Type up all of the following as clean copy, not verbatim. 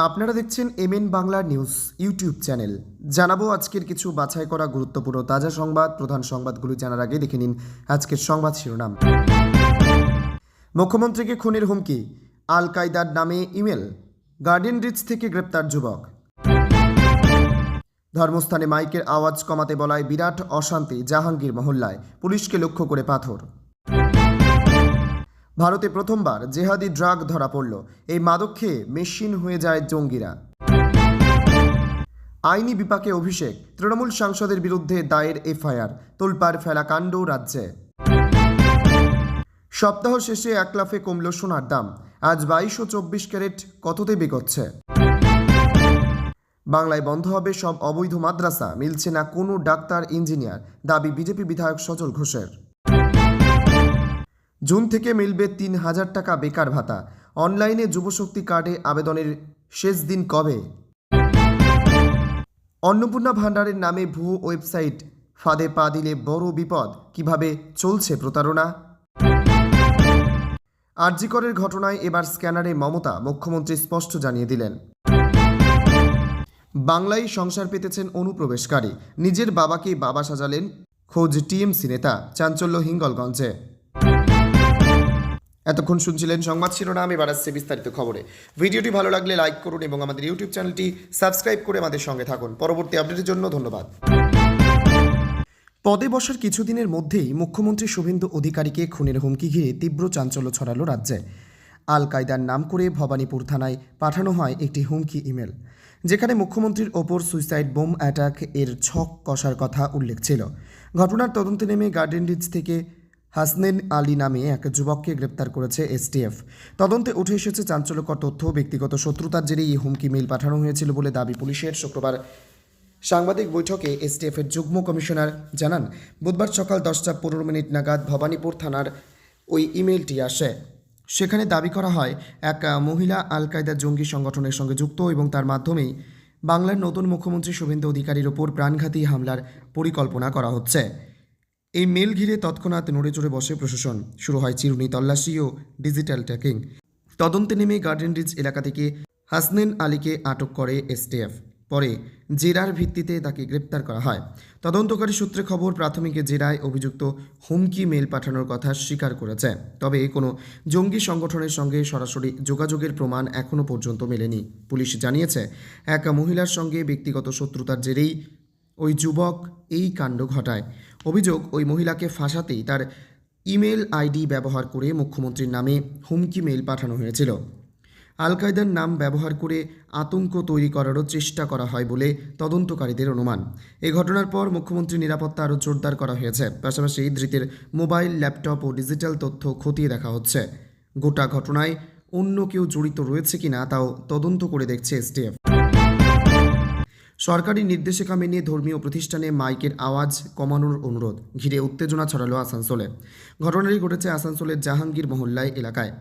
আপনারা দেখছেন MN Bangla news YouTube channel. জানাবো আজকের কিছু বাছাই করা গুরুত্বপূর্ণ তাজা সংবাদ। প্রধান সংবাদগুলি জানার আগে দেখে নিন আজকের সংবাদ শিরোনাম। মুখ্যমন্ত্রীকে খুনের হুমকি, আল কায়দার নামে ইমেল, গার্ডেন রিচ থেকে গ্রেপ্তার যুবক। ধর্মস্থানে মাইকের আওয়াজ কমাতে বলায় বিরাট অশান্তি জাহাঙ্গীর মহল্লায়, পুলিশকে লক্ষ্য করে পাথর। ভারতে প্রথমবার জেহাদি ড্রাগ ধরা পড়ল, এই মাদক খেয়ে মেশিন হয়ে যায় জঙ্গিরা। আইনি বিপাকে অভিষেক, তৃণমূল সাংসদের বিরুদ্ধে দায়ের এফআইআর, তোলপাড় ফেলা কাণ্ড রাজ্যে। সপ্তাহ শেষে 1 লাফে কমল সোনার দাম, আজ 22 ও 24 ক্যারেট কততে বিকোচ্ছে। বাংলায় বন্ধ হবে সব অবৈধ মাদ্রাসা, মিলছে না কোনো ডাক্তার ইঞ্জিনিয়ার, দাবি বিজেপি বিধায়ক সজল ঘোষের। জুন থেকে মিলবে 3000 টাকা বেকার ভাতা, অনলাইনে যুবশক্তি কার্ডে আবেদনের শেষ দিন কবে। অন্নপূর্ণা ভাণ্ডারের নামে ভুয়ো ওয়েবসাইট ফাঁদে পা দিলে বড় বিপদ, কিভাবে চলছে প্রতারণা। আরজি করের ঘটনায় এবার স্ক্যানারে মমতা, মুখ্যমন্ত্রী স্পষ্ট জানিয়ে দিলেন। বাংলায় সংসার পেতেছেন অনুপ্রবেশকারী, নিজের বাবাকে বাবা সাজালেন খোঁজ টিএমসি নেতা, চাঞ্চল্য হিঙ্গলগঞ্জে। এতক্ষণ শুনছিলেন সংবাদ শিরোনাম, এবার আসছে বিস্তারিত খবরে। ভিডিওটি ভালো লাগলে লাইক করুন এবং আমাদের ইউটিউব চ্যানেলটি সাবস্ক্রাইব করে আমাদের সঙ্গে থাকুন। পরবর্তী আপডেটের জন্য ধন্যবাদ। পদে বসার কিছুদিনের মধ্যেই মুখ্যমন্ত্রী শুভেন্দু অধিকারীকে খুনের হুমকি ঘিরে তীব্র চাঞ্চল্য ছড়ালো রাজ্যে। আল কায়দার নাম করে ভবানীপুর থানায় পাঠানো হয় একটি হুমকি ইমেল, যেখানে মুখ্যমন্ত্রীর ওপর সুইসাইড বোম অ্যাটাক এর ছক কষার কথা উল্লেখ ছিল। ঘটনার তদন্তে নেমে গার্ডেন রিচ থেকে হাসনেন আলী নামে এক যুবককে গ্রেপ্তার করেছে এসটিএফ। তদন্তে উঠে এসেছে চাঞ্চল্যকর তথ্য, ব্যক্তিগত শত্রুতার জেরে এই হুমকি মেল পাঠানো হয়েছিল বলে দাবি পুলিশের। শুক্রবার সাংবাদিক বৈঠকে এসটিএফের যুগ্ম কমিশনার জানান, বুধবার সকাল 10:15 নাগাদ ভবানীপুর থানার ওই ইমেলটি আসে। সেখানে দাবি করা হয় এক মহিলা আল কায়দা জঙ্গি সংগঠনের সঙ্গে যুক্ত এবং তার মাধ্যমেই বাংলার নতুন মুখ্যমন্ত্রী শুভেন্দু অধিকারীর ওপর প্রাণঘাতী হামলার পরিকল্পনা করা হচ্ছে। এই মেল ঘিরে তৎক্ষণাৎ নড়ে চড়ে বসে প্রশাসন, শুরু হয় চিরুনি তল্লাশি ও ডিজিটাল ট্র্যাকিং। তদন্তে নেমে গার্ডেন রিচ এলাকা থেকে হাসনেন আলীকে আটক করে এসটিএফ। পরে জেরার ভিত্তিতে তাকে গ্রেপ্তার করা হয়। তদন্তকারী সূত্রে খবর, প্রাথমিক জেরায় অভিযুক্ত হুমকি মেল পাঠানোর কথা স্বীকার করেছে, তবে কোনো জঙ্গি সংগঠনের সঙ্গে সরাসরি যোগাযোগের প্রমাণ এখনও পর্যন্ত মেলেনি। পুলিশ জানিয়েছে, এক মহিলার সঙ্গে ব্যক্তিগত শত্রুতার জেরেই ওই যুবক এই কাণ্ড ঘটায়। অভিযোগ, ওই মহিলাকে ফাঁসাতেই তার ইমেল আইডি ব্যবহার করে মুখ্যমন্ত্রীর নামে হুমকি মেল পাঠানো হয়েছিল। আল কায়দার নাম ব্যবহার করে আতঙ্ক তৈরি করারও চেষ্টা করা হয় বলে তদন্তকারীদের অনুমান। এই ঘটনার পর মুখ্যমন্ত্রীর নিরাপত্তা আরও জোরদার করা হয়েছে। পাশাপাশি ধৃতের মোবাইল, ল্যাপটপ ও ডিজিটাল তথ্য খতিয়ে দেখা হচ্ছে। গোটা ঘটনায় অন্য কেউ জড়িত রয়েছে কিনা তাও তদন্ত করে দেখছে এসটিএফ। সরকারি নির্দেশিকা মেনে ধর্মীয় প্রতিষ্ঠানে মাইকের আওয়াজ কমানোর অনুরোধ ঘিরে উত্তেজনা ছড়ালো আসানসোলে। ঘটনাটি ঘটেছে আসানসোলের জাহাঙ্গীর মহল্লায় এলাকায়।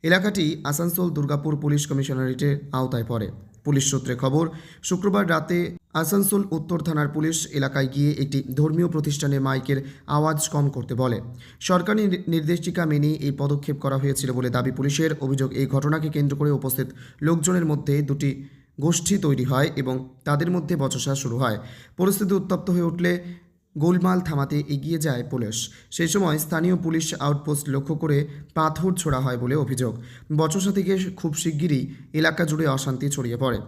এলাকাটি আসানসোল দুর্গাপুর পুলিশ কমিশনারেটের আওতায় পড়ে। পুলিশ সূত্রে খবর, শুক্রবার রাতে আসানসোল উত্তর থানার পুলিশ এলাকায় গিয়ে একটি ধর্মীয় প্রতিষ্ঠানে মাইকের আওয়াজ কম করতে বলে। সরকারি নির্দেশিকা মেনে এই পদক্ষেপ করা হয়েছিল বলে দাবি পুলিশের। অভিযোগ, এই ঘটনাকে কেন্দ্র করে উপস্থিত লোকজনের মধ্যে দুটি গোষ্ঠী তৈরি হয় এবং তাদের মধ্যে বচসা শুরু হয়। পরিস্থিতি উত্তপ্ত হয়ে উঠলে গোলমাল থামাতে এগিয়ে যায় পুলিশ। সেই সময় স্থানীয় পুলিশ আউটপোস্ট লক্ষ্য করে পাথর ছোড়া হয় বলে অভিযোগ। বচসা থেকে খুব শিগগিরই এলাকা জুড়ে অশান্তি ছড়িয়ে পড়ে।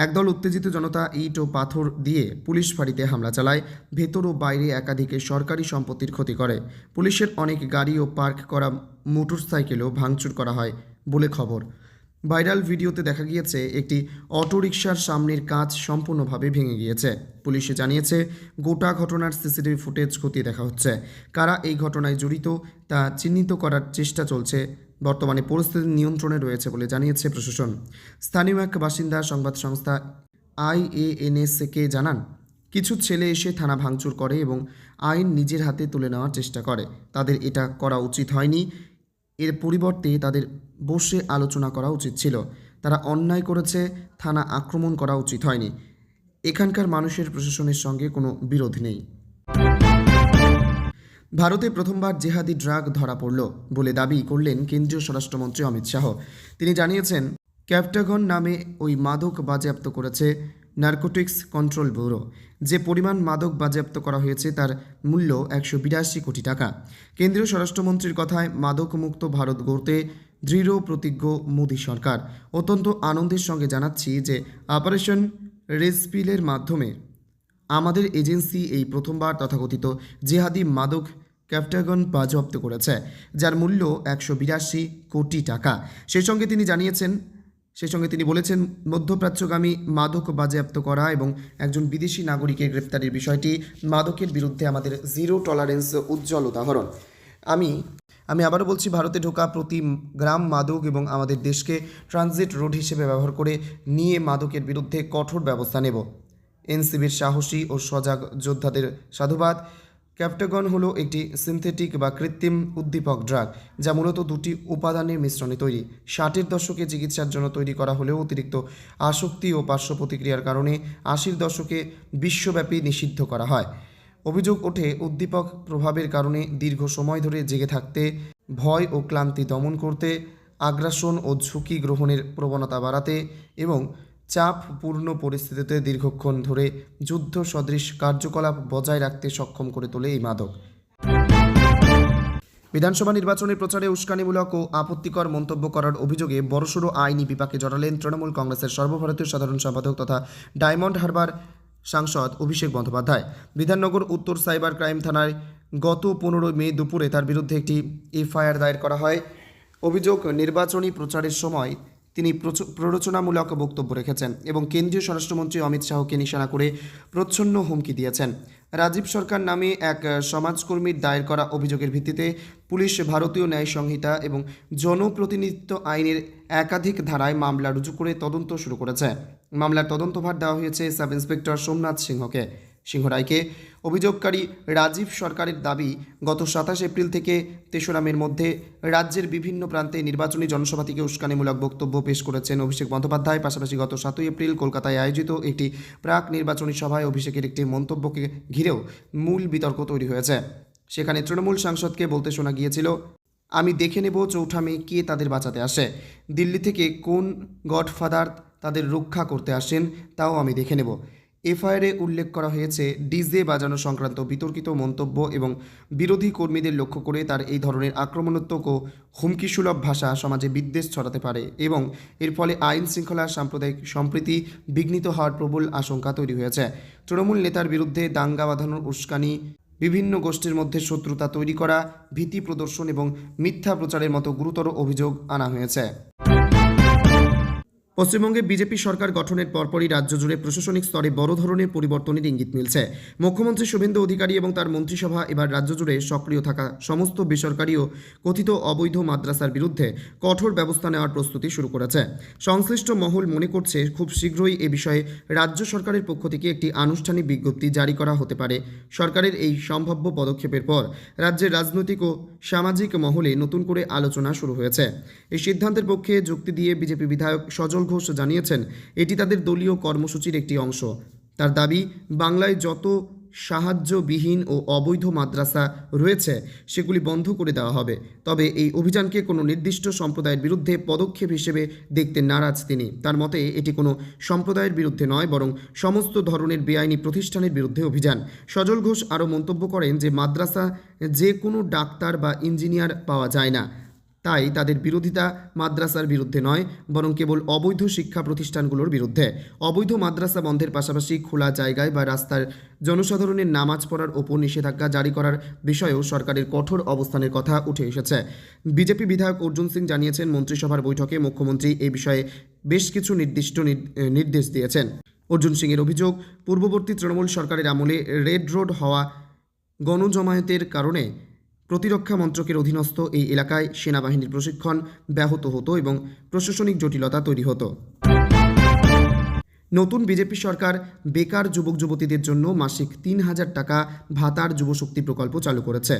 একদল উত্তেজিত জনতা ইট ও পাথর দিয়ে পুলিশ ফাঁড়িতে হামলা চালায়। ভেতর ও বাইরে একাধিক সরকারি সম্পত্তির ক্ষতি করে। পুলিশের অনেক গাড়ি ও পার্ক করা মোটরসাইকেলও ভাঙচুর করা হয় বলে খবর। ভাইরাল ভিডিওতে দেখা গিয়েছে একটি অটোরিকশার সামনের কাঁচ সম্পূর্ণভাবে ভেঙে গিয়েছে। পুলিশে জানিয়েছে, গোটা ঘটনার সিসিটিভি ফুটেজ খতিয়ে দেখা হচ্ছে। কারা এই ঘটনায় জড়িত তা চিহ্নিত করার চেষ্টা চলছে। বর্তমানে পরিস্থিতি নিয়ন্ত্রণে রয়েছে বলে জানিয়েছে প্রশাসন। স্থানীয় এক বাসিন্দা সংবাদ সংস্থা IANS-কে জানান, কিছু ছেলে এসে থানা ভাঙচুর করে এবং আইন নিজের হাতে তুলে নেওয়ার চেষ্টা করে। তাদের এটা করা উচিত হয়নি, এর পরিবর্তে তাদের বসে আলোচনা করা উচিত ছিল। তারা অন্যায় করেছে, থানা আক্রমণ করা উচিত হয়নি। এখানকার মানুষের প্রশাসনের সঙ্গে কোনো বিরোধ নেই। ভারতে প্রথমবার জেহাদি ড্রাগ ধরা পড়ল বলে দাবি করলেন কেন্দ্রীয় স্বরাষ্ট্রমন্ত্রী অমিত শাহ। তিনি জানিয়েছেন, ক্যাপটাগন নামে ওই মাদক বাজেয়াপ্ত করেছে নার্কোটিক্স কন্ট্রোল ব্যুরো। যে পরিমাণ মাদক বাজেয়াপ্ত করা হয়েছে তার মূল্য 182 কোটি টাকা। কেন্দ্রীয় স্বরাষ্ট্রমন্ত্রীর কথায় মাদকমুক্ত ভারত গড়তে দৃঢ় প্রতিজ্ঞ মোদী সরকার। অত্যন্ত আনন্দের সঙ্গে জানাচ্ছি যে অপারেশন রেসপিলের মাধ্যমে আমাদের এজেন্সি এই প্রথমবার তথাকথিত জেহাদি মাদক ক্যাপটাগন বাজেয়াপ্ত করেছে, যার মূল্য 182 কোটি টাকা। সেই সঙ্গে তিনি বলেছেন, মধ্যপ্রাচ্যগামী মাদক বাজেয়াপ্ত করা এবং একজন বিদেশি নাগরিকের গ্রেপ্তারের বিষয়টি মাদকের বিরুদ্ধে আমাদের জিরো টলারেন্স উজ্জ্বল উদাহরণ। আমি আবারও বলছি, ভারতে ঢোকা প্রতি গ্রাম মাদক এবং আমাদের দেশকে ট্রানজিট রোড হিসেবে ব্যবহার করে নিয়ে মাদকের বিরুদ্ধে কঠোর ব্যবস্থা নেব। এনসিবির সাহসী ও সজাগ যোদ্ধাদের সাধুবাদ। ক্যাপটাগন হলো একটি সিনথেটিক বা কৃত্রিম উদ্দীপক ড্রাগ, যা মূলত দুটি উপাদানের মিশ্রণে তৈরি। 60-এর দশকে চিকিৎসার জন্য তৈরি করা হলেও অতিরিক্ত আসক্তি ও পার্শ্ব প্রতিক্রিয়ার কারণে 80-এর দশকে বিশ্বব্যাপী নিষিদ্ধ করা হয়। অভিযোগ ওঠে উদ্দীপক প্রভাবের কারণে দীর্ঘ সময় ধরে জেগে থাকতে, ভয় ও ক্লান্তি দমন করতে, আগ্রাসন ও ঝুঁকি গ্রহণের প্রবণতা বাড়াতে এবং চাপপূর্ণ পরিস্থিতিতে দীর্ঘক্ষণ ধরে যুদ্ধ সদৃশ কার্যকলাপ বজায় রাখতে সক্ষম করে তোলে এই মাদক। বিধানসভা নির্বাচনের প্রচারে উস্কানিমূলক ও আপত্তিকর মন্তব্য করার অভিযোগে বড়সড় আইনি বিপাকে জড়ালেন তৃণমূল কংগ্রেসের সর্বভারতীয় সাধারণ সম্পাদক তথা ডায়মন্ড হারবার সাংসদ অভিষেক বন্দ্যোপাধ্যায়। বিধাননগর উত্তর সাইবার ক্রাইম থানায় গত 15 মে দুপুরে তার বিরুদ্ধে একটি এফআইআর দায়ের করা হয়। অভিযোগ, নির্বাচনী প্রচারের সময় তিনি প্ররোচনামূলক বক্তব্য রেখেছেন এবং কেন্দ্রীয় স্বরাষ্ট্রমন্ত্রী অমিত শাহকে নিশানা করে প্রচ্ছন্ন হুমকি দিয়েছেন। রাজীব সরকার নামে এক সমাজকর্মীর দায়ের করা অভিযোগের ভিত্তিতে পুলিশ ভারতীয় ন্যায় সংহিতা এবং জনপ্রতিনিধিত্ব আইনের একাধিক ধারায় মামলা রুজু করে তদন্ত শুরু করেছে। মামলার তদন্তভার দেওয়া হয়েছে সাব ইন্সপেক্টর সোমনাথ সিংহ রায়কে। অভিযোগকারী রাজীব সরকারের দাবি, গত 27 এপ্রিল থেকে 3রা মের মধ্যে রাজ্যের বিভিন্ন প্রান্তে নির্বাচনী জনসভা থেকে উস্কানিমূলক বক্তব্য পেশ করেছেন অভিষেক বন্দ্যোপাধ্যায়। পাশাপাশি গত 7 এপ্রিল কলকাতায় আয়োজিত একটি প্রাক নির্বাচনী সভায় অভিষেকের একটি মন্তব্যকে ঘিরেও মূল বিতর্ক তৈরি হয়েছে। সেখানে তৃণমূল সাংসদকে বলতে শোনা গিয়েছিল, আমি দেখে নেব 4ঠা মে কে তাদের বাঁচাতে আসে, দিল্লি থেকে কোন গডফাদার তাদের রক্ষা করতে আসেন তাও আমি দেখে নেব। এফআইআরে উল্লেখ করা হয়েছে, ডিজে বাজানো সংক্রান্ত বিতর্কিত মন্তব্য এবং বিরোধী কর্মীদের লক্ষ্য করে তার এই ধরনের আক্রমণাত্মক ও হুমকিসুলভ ভাষা সমাজে বিদ্বেষ ছড়াতে পারে এবং এর ফলে আইন শৃঙ্খলা সাম্প্রদায়িক সম্প্রীতি বিঘ্নিত হওয়ার প্রবল আশঙ্কা তৈরি হয়েছে। তৃণমূল নেতার বিরুদ্ধে দাঙ্গা বাঁধানোর উস্কানি, বিভিন্ন গোষ্ঠীর মধ্যে শত্রুতা তৈরি করা, ভীতি প্রদর্শন এবং মিথ্যা প্রচারের মতো গুরুতর অভিযোগ আনা হয়েছে। পশ্চিমবঙ্গে বিজেপি সরকার গঠনের পরপরই রাজ্য জুড়ে প্রশাসনিক স্তরে বড় ধরনের পরিবর্তনের ইঙ্গিত মিলছে। মুখ্যমন্ত্রী শুভেন্দু অধিকারী এবং তার মন্ত্রিসভা এবার রাজ্য জুড়ে সক্রিয় থাকা সমস্ত বেসরকারি ও কথিত অবৈধ মাদ্রাসার বিরুদ্ধে কঠোর ব্যবস্থা নেওয়ার প্রস্তুতি শুরু করেছে। সংশ্লিষ্ট মহল মনে করছে, খুব শীঘ্রই এ বিষয়ে রাজ্য সরকারের পক্ষ থেকে একটি আনুষ্ঠানিক বিজ্ঞপ্তি জারি করা হতে পারে। সরকারের এই সম্ভাব্য পদক্ষেপের পর রাজ্যের রাজনৈতিক ও সামাজিক মহলে নতুন করে আলোচনা শুরু হয়েছে। এই সিদ্ধান্তের পক্ষে যুক্তি দিয়ে বিজেপি বিধায়ক সজল ঘোষ জানিয়েছেন, এটি তাদের দলীয় কর্মসূচির একটি অংশ। তার দাবি, বাংলায় যত সাহায্যবিহীন ও অবৈধ মাদ্রাসা রয়েছে সেগুলি বন্ধ করে দেওয়া হবে। তবে এই অভিযানকে কোনো নির্দিষ্ট সম্প্রদায়ের বিরুদ্ধে পদক্ষেপ হিসেবে দেখতে নারাজ তিনি। তার মতে এটি কোনো সম্প্রদায়ের বিরুদ্ধে নয়, বরং সমস্ত ধরনের বেআইনি প্রতিষ্ঠানের বিরুদ্ধে অভিযান। সজল ঘোষ আরও মন্তব্য করেন যে মাদ্রাসা যে কোনো ডাক্তার বা ইঞ্জিনিয়ার পাওয়া যায় না, তাই তাদের বিরোধিতা মাদ্রাসার বিরুদ্ধে নয়, বরং কেবল অবৈধ শিক্ষা প্রতিষ্ঠানগুলোর বিরুদ্ধে। অবৈধ মাদ্রাসা বন্ধের পাশাপাশি খোলা জায়গায় বা রাস্তার জনসাধারণের নামাজ পড়ার ওপর নিষেধাজ্ঞা জারি করার বিষয়েও সরকারের কঠোর অবস্থানের কথা উঠে এসেছে। বিজেপি বিধায়ক অর্জুন সিং জানিয়েছেন, মন্ত্রিসভার বৈঠকে মুখ্যমন্ত্রী এই বিষয়ে বেশ কিছু নির্দেশ দিয়েছেন। অর্জুন সিংয়ের অভিযোগ, পূর্ববর্তী তৃণমূল সরকারের আমলে রেড রোড হওয়া গণজমায়েতের কারণে প্রতিরক্ষা মন্ত্রকের অধীনস্থ এই এলাকায় সেনাবাহিনীর প্রশিক্ষণ ব্যাহত হতো এবং প্রশাসনিক জটিলতা তৈরি হতো। নতুন বিজেপি সরকার বেকার যুবক যুবতীদের জন্য মাসিক 3,000 টাকা ভাতার যুবশক্তি প্রকল্প চালু করেছে।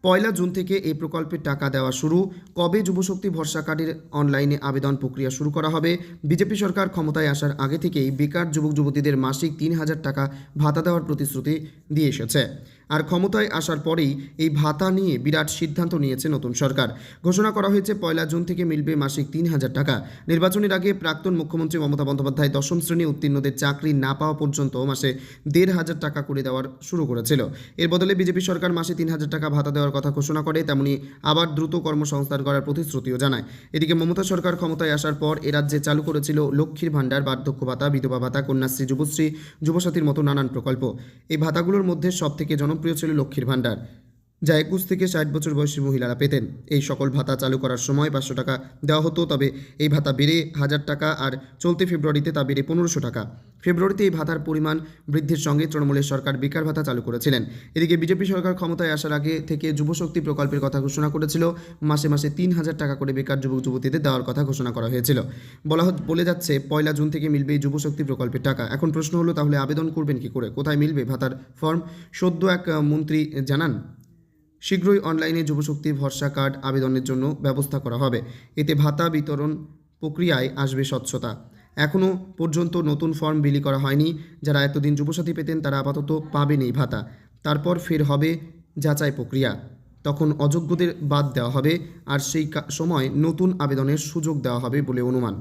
1 জুন থেকে এই প্রকল্পের টাকা দেওয়া শুরু। কবে যুবশক্তি ভরসা কার্ডের অনলাইনে আবেদন প্রক্রিয়া শুরু করা হবে? বিজেপি সরকার ক্ষমতায় আসার আগে থেকেই বেকার যুবক যুবতীদের মাসিক 3,000 টাকা ভাতা দেওয়ার প্রতিশ্রুতি দিয়ে এসেছে। আর ক্ষমতায় আসার পরেই এই ভাতা নিয়ে বিরাট সিদ্ধান্ত নিয়েছে নতুন সরকার। ঘোষণা করা হয়েছে 1 জুন থেকে মিলবে মাসিক 3,000 টাকা। নির্বাচনের আগে প্রাক্তন মুখ্যমন্ত্রী মমতা বন্দ্যোপাধ্যায় 10ম শ্রেণী উত্তীর্ণদের চাকরি না পাওয়া পর্যন্ত মাসে 1,500 টাকা করে দেওয়ার শুরু করেছিল। এর বদলে বিজেপি সরকার মাসে 3,000 টাকা ভাতা দেওয়ার কথা ঘোষণা করে, তেমনি আবার দ্রুত কর্মসংস্থান করার প্রতিশ্রুতিও জানায়। এদিকে মমতা সরকার ক্ষমতায় আসার পর এ রাজ্যে চালু করেছিল লক্ষ্মীর ভাণ্ডার, বার্ধক্য ভাতা, বিধবা ভাতা, কন্যাশ্রী, যুবশ্রী, যুবসাথীর মতো নানান প্রকল্প। এই ভাতাগুলোর মধ্যে সবথেকে জনপ্রিয় ছিল লক্ষ্মীর ভাণ্ডার, যা 21 থেকে 60 বছর বয়সী মহিলারা পেতেন। এই সকল ভাতা চালু করার সময় 500 টাকা দেওয়া হতো, তবে এই ভাতা বেড়ে 1,000 টাকা, আর চলতি ফেব্রুয়ারিতে তা বেড়ে 1,500 টাকা। ফেব্রুয়ারিতে এই ভাতার পরিমাণ বৃদ্ধির সঙ্গে তৃণমূলের সরকার বেকার ভাতা চালু করেছিলেন। এদিকে বিজেপি সরকার ক্ষমতায় আসার আগে থেকে যুবশক্তি প্রকল্পের কথা ঘোষণা করেছিল। মাসে মাসে 3,000 টাকা করে বেকার যুবক যুবতীদের দেওয়ার কথা ঘোষণা করা হয়েছিল। বলে যাচ্ছে 1 জুন থেকে মিলবে এই যুবশক্তি প্রকল্পের টাকা। এখন প্রশ্ন হলো, তাহলে আবেদন করবেন কি করে? কোথায় মিলবে ভাতার ফর্ম? সদ্য এক মন্ত্রী জানান, শীঘ্রই অনলাইনে যুবশক্তি ভরসা কার্ড আবেদনের জন্য ব্যবস্থা করা হবে। এতে ভাতা বিতরণ প্রক্রিয়ায় আসবে স্বচ্ছতা। এখনও পর্যন্ত নতুন ফর্ম বিলি করা হয়নি। যারা এতদিন যুবসাথী পেতেন তারা আপাতত পাবেন এই ভাতা। তারপর ফের হবে যাচাই প্রক্রিয়া, তখন অযোগ্যদের বাদ দেওয়া হবে, আর সেই সময় নতুন আবেদনের সুযোগ দেওয়া হবে বলে অনুমান।